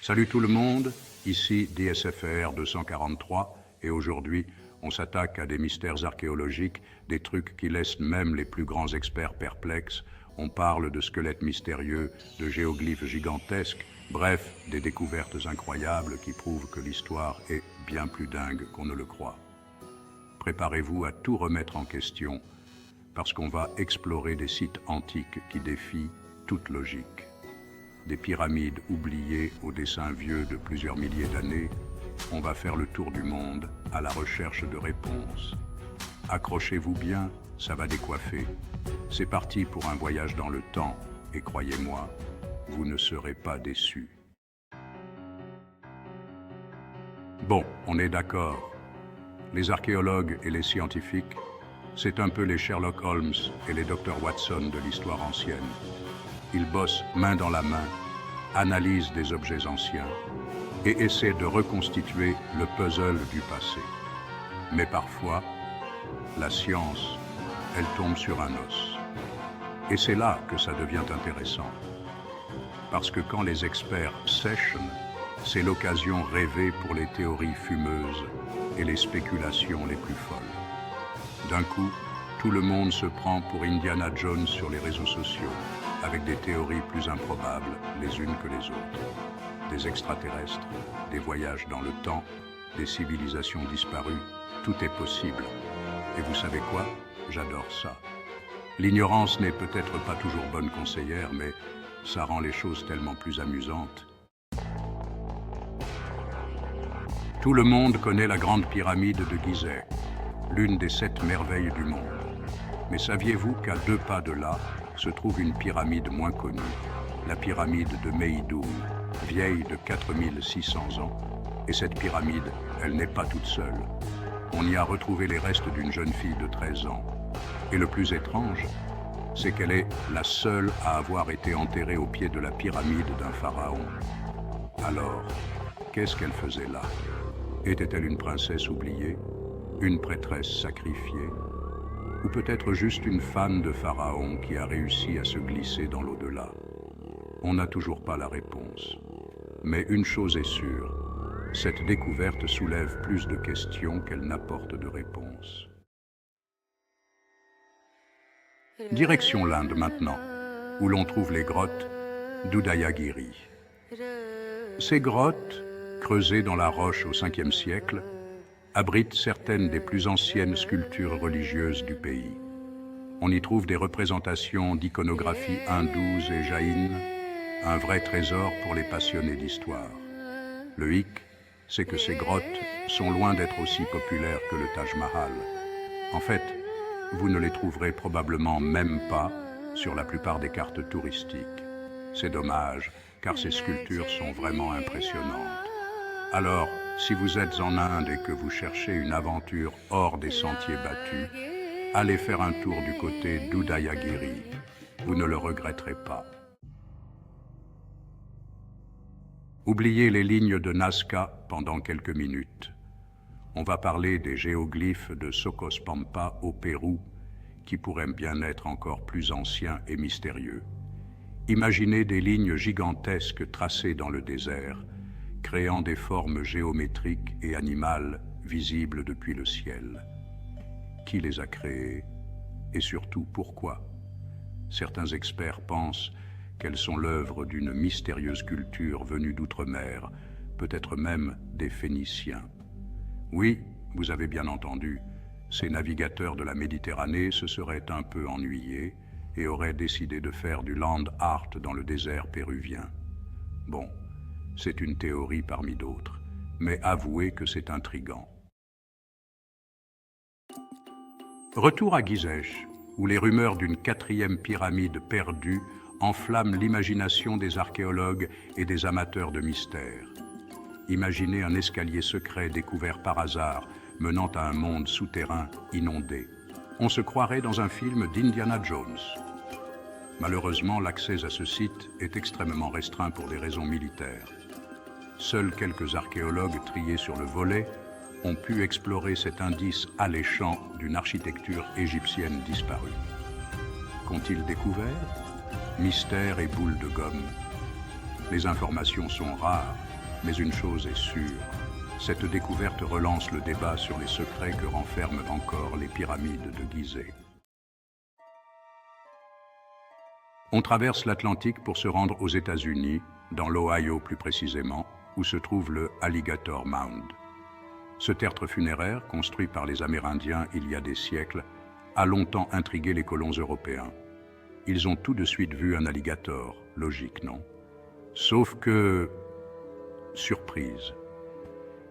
Salut tout le monde, ici DSFR 243 et aujourd'hui on s'attaque à des mystères archéologiques, des trucs qui laissent même les plus grands experts perplexes. On parle de squelettes mystérieux, de géoglyphes gigantesques, bref, des découvertes incroyables qui prouvent que l'histoire est bien plus dingue qu'on ne le croit. Préparez-vous à tout remettre en question parce qu'on va explorer des sites antiques qui défient toute logique. Des pyramides oubliées aux dessins vieux de plusieurs milliers d'années, on va faire le tour du monde à la recherche de réponses. Accrochez-vous bien, ça va décoiffer. C'est parti pour un voyage dans le temps, et croyez-moi, vous ne serez pas déçus. Bon, on est d'accord. Les archéologues et les scientifiques, c'est un peu les Sherlock Holmes et les Dr Watson de l'histoire ancienne. Ils bossent main dans la main, analysent des objets anciens et essaient de reconstituer le puzzle du passé. Mais parfois, la science, elle tombe sur un os. Et c'est là que ça devient intéressant. Parce que quand les experts sèchent, c'est l'occasion rêvée pour les théories fumeuses et les spéculations les plus folles. D'un coup, tout le monde se prend pour Indiana Jones sur les réseaux sociaux, avec des théories plus improbables les unes que les autres. Des extraterrestres, des voyages dans le temps, des civilisations disparues, tout est possible. Et vous savez quoi? J'adore ça. L'ignorance n'est peut-être pas toujours bonne conseillère, mais ça rend les choses tellement plus amusantes. Tout le monde connaît la grande pyramide de Gizeh, l'une des 7 merveilles du monde. Mais saviez-vous qu'à 2 pas de là se trouve une pyramide moins connue, la pyramide de Meidoum, vieille de 4600 ans. Et cette pyramide, elle n'est pas toute seule. On y a retrouvé les restes d'une jeune fille de 13 ans. Et le plus étrange, c'est qu'elle est la seule à avoir été enterrée au pied de la pyramide d'un pharaon. Alors, qu'est-ce qu'elle faisait là? Était-elle une princesse oubliée? Une prêtresse sacrifiée? Ou peut-être juste une fan de pharaon qui a réussi à se glisser dans l'au-delà? On n'a toujours pas la réponse. Mais une chose est sûre, cette découverte soulève plus de questions qu'elle n'apporte de réponses. Direction l'Inde maintenant, où l'on trouve les grottes d'Udayagiri. Ces grottes, creusées dans la roche au 5e siècle, abritent certaines des plus anciennes sculptures religieuses du pays. On y trouve des représentations d'iconographie hindouze et jaïne, un vrai trésor pour les passionnés d'histoire. Le hic, c'est que ces grottes sont loin d'être aussi populaires que le Taj Mahal. En fait, vous ne les trouverez probablement même pas sur la plupart des cartes touristiques. C'est dommage, car ces sculptures sont vraiment impressionnantes. Alors, si vous êtes en Inde et que vous cherchez une aventure hors des sentiers battus, allez faire un tour du côté d'Udayagiri. Vous ne le regretterez pas. Oubliez les lignes de Nazca pendant quelques minutes. On va parler des géoglyphes de Socospampa au Pérou, qui pourraient bien être encore plus anciens et mystérieux. Imaginez des lignes gigantesques tracées dans le désert, créant des formes géométriques et animales visibles depuis le ciel. Qui les a créées? Et surtout, pourquoi? Certains experts pensent qu'elles sont l'œuvre d'une mystérieuse culture venue d'outre-mer, peut-être même des Phéniciens. Oui, vous avez bien entendu, ces navigateurs de la Méditerranée se seraient un peu ennuyés et auraient décidé de faire du land art dans le désert péruvien. Bon, c'est une théorie parmi d'autres, mais avouez que c'est intriguant. Retour à Gizeh, où les rumeurs d'une 4e pyramide perdue enflamment l'imagination des archéologues et des amateurs de mystères. Imaginez un escalier secret découvert par hasard, menant à un monde souterrain inondé. On se croirait dans un film d'Indiana Jones. Malheureusement, l'accès à ce site est extrêmement restreint pour des raisons militaires. Seuls quelques archéologues triés sur le volet ont pu explorer cet indice alléchant d'une architecture égyptienne disparue. Qu'ont-ils découvert? Mystère et boule de gomme. Les informations sont rares Mais une chose est sûre, cette découverte relance le débat sur les secrets que renferment encore les pyramides de Gizeh. On traverse l'Atlantique pour se rendre aux États-Unis, dans l'Ohio plus précisément, où se trouve le Alligator Mound. Ce tertre funéraire, construit par les Amérindiens il y a des siècles, a longtemps intrigué les colons européens. Ils ont tout de suite vu un alligator, logique, non? Sauf que... surprise.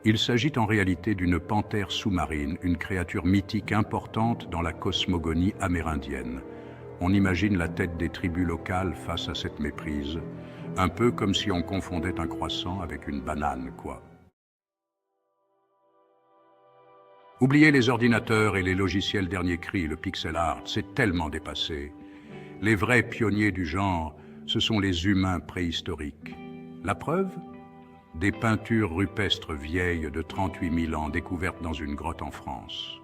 Il s'agit en réalité d'une panthère sous-marine, une créature mythique importante dans la cosmogonie amérindienne. On imagine la tête des tribus locales face à cette méprise, un peu comme si on confondait un croissant avec une banane, quoi. Oubliez les ordinateurs et les logiciels dernier cri, le pixel art, c'est tellement dépassé. Les vrais pionniers du genre, ce sont les humains préhistoriques. La preuve ? Des peintures rupestres vieilles de 38 000 ans découvertes dans une grotte en France.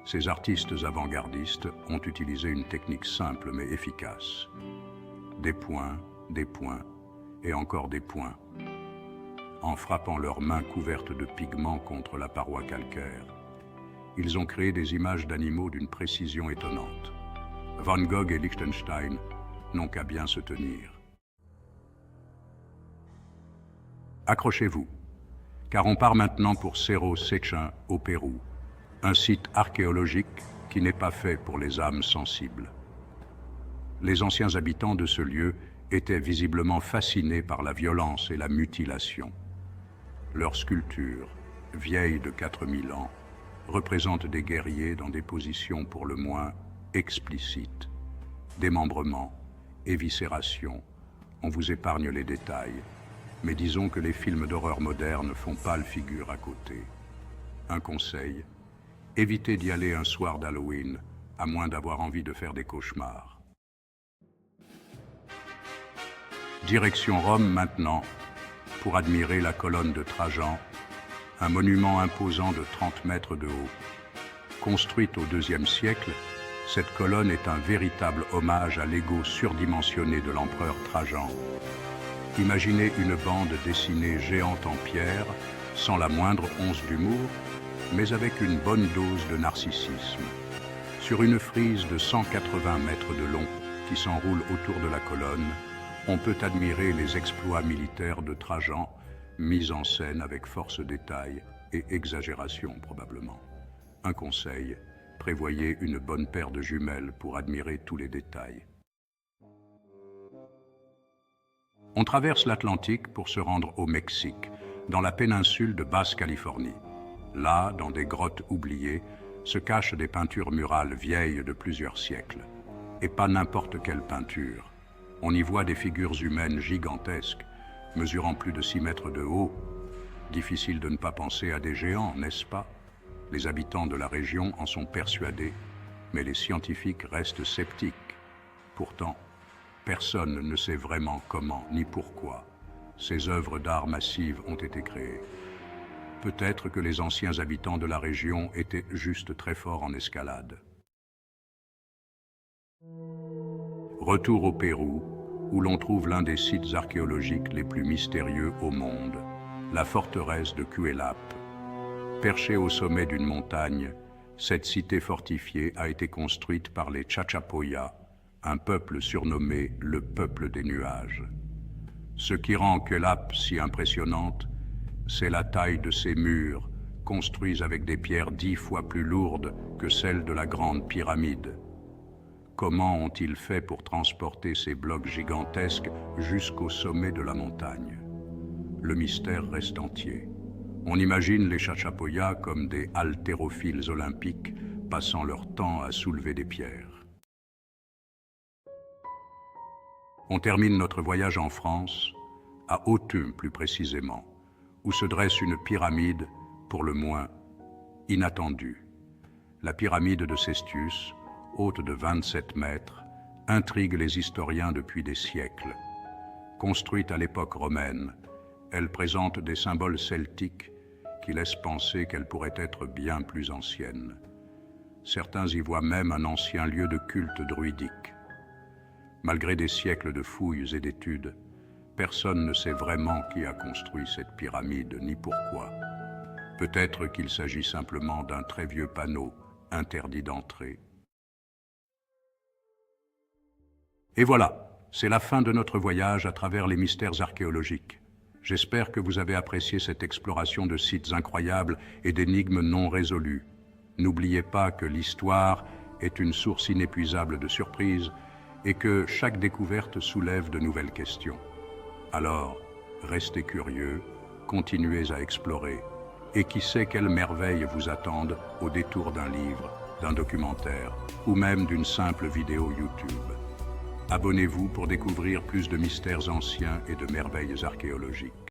Ces artistes avant-gardistes ont utilisé une technique simple mais efficace. Des points et encore des points, en frappant leurs mains couvertes de pigments contre la paroi calcaire. Ils ont créé des images d'animaux d'une précision étonnante. Van Gogh et Liechtenstein n'ont qu'à bien se tenir. Accrochez-vous, car on part maintenant pour Cerro Sechin au Pérou, un site archéologique qui n'est pas fait pour les âmes sensibles. Les anciens habitants de ce lieu étaient visiblement fascinés par la violence et la mutilation. Leurs sculptures, vieilles de 4000 ans, représentent des guerriers dans des positions pour le moins explicites. Démembrement, éviscération, on vous épargne les détails, mais disons que les films d'horreur modernes font pâle figure à côté. Un conseil, évitez d'y aller un soir d'Halloween, à moins d'avoir envie de faire des cauchemars. Direction Rome maintenant, pour admirer la colonne de Trajan, un monument imposant de 30 mètres de haut. Construite au IIe siècle, cette colonne est un véritable hommage à l'ego surdimensionné de l'empereur Trajan. Imaginez une bande dessinée géante en pierre, sans la moindre once d'humour, mais avec une bonne dose de narcissisme. Sur une frise de 180 mètres de long qui s'enroule autour de la colonne, on peut admirer les exploits militaires de Trajan, mis en scène avec force détail et exagération probablement. Un conseil, prévoyez une bonne paire de jumelles pour admirer tous les détails. On traverse l'Atlantique pour se rendre au Mexique, dans la péninsule de Basse-Californie. Là, dans des grottes oubliées, se cachent des peintures murales vieilles de plusieurs siècles. Et pas n'importe quelle peinture. On y voit des figures humaines gigantesques, mesurant plus de 6 mètres de haut. Difficile de ne pas penser à des géants, n'est-ce pas? Les habitants de la région en sont persuadés, mais les scientifiques restent sceptiques. Pourtant, personne ne sait vraiment comment ni pourquoi ces œuvres d'art massives ont été créées. Peut-être que les anciens habitants de la région étaient juste très forts en escalade. Retour au Pérou, où l'on trouve l'un des sites archéologiques les plus mystérieux au monde, la forteresse de Cuélap. Perchée au sommet d'une montagne, cette cité fortifiée a été construite par les Chachapoyas, un peuple surnommé le peuple des nuages. Ce qui rend Cuélap si impressionnante, c'est la taille de ses murs, construits avec des pierres 10 fois plus lourdes que celles de la Grande Pyramide. Comment ont-ils fait pour transporter ces blocs gigantesques jusqu'au sommet de la montagne? Le mystère reste entier. On imagine les Chachapoyas comme des haltérophiles olympiques passant leur temps à soulever des pierres. On termine notre voyage en France, à Autun plus précisément, où se dresse une pyramide, pour le moins, inattendue. La pyramide de Cestius, haute de 27 mètres, intrigue les historiens depuis des siècles. Construite à l'époque romaine, elle présente des symboles celtiques qui laissent penser qu'elle pourrait être bien plus ancienne. Certains y voient même un ancien lieu de culte druidique. Malgré des siècles de fouilles et d'études, Personne ne sait vraiment qui a construit cette pyramide ni pourquoi. Peut-être qu'il s'agit simplement d'un très vieux panneau interdit d'entrée. Et voilà, c'est la fin de notre voyage à travers les mystères archéologiques. J'espère que vous avez apprécié cette exploration de sites incroyables et d'énigmes non résolues. N'oubliez pas que l'histoire est une source inépuisable de surprises et que chaque découverte soulève de nouvelles questions. Alors, restez curieux, continuez à explorer, et qui sait quelles merveilles vous attendent au détour d'un livre, d'un documentaire ou même d'une simple vidéo YouTube. Abonnez-vous pour découvrir plus de mystères anciens et de merveilles archéologiques.